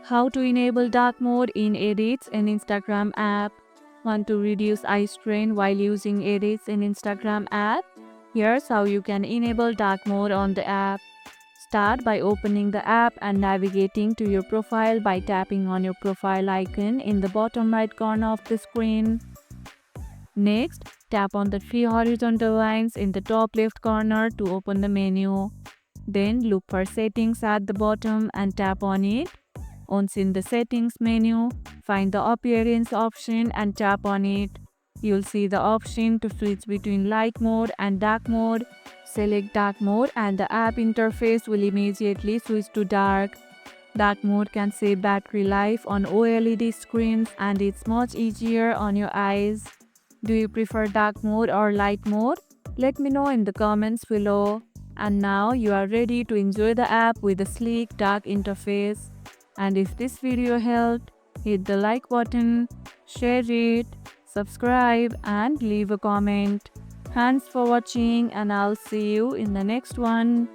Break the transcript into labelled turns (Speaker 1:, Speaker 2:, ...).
Speaker 1: How to enable dark mode in Edits in Instagram app. Want to reduce eye strain while using Edits in Instagram app? Here's how you can enable dark mode on the app. Start by opening the app and navigating to your profile by tapping on your profile icon in the bottom right corner of the screen. Next, tap on the three horizontal lines in the top left corner to open the menu. Then look for Settings at the bottom and tap on it. Once in the Settings menu, find the Appearance option and tap on it. You'll see the option to switch between light mode and dark mode. Select dark mode and the app interface will immediately switch to dark. Dark mode can save battery life on OLED screens and it's much easier on your eyes. Do you prefer dark mode or light mode? Let me know in the comments below. And now you are ready to enjoy the app with a sleek dark interface. And if this video helped, hit the like button, share it, subscribe and leave a comment. Thanks for watching and I'll see you in the next one.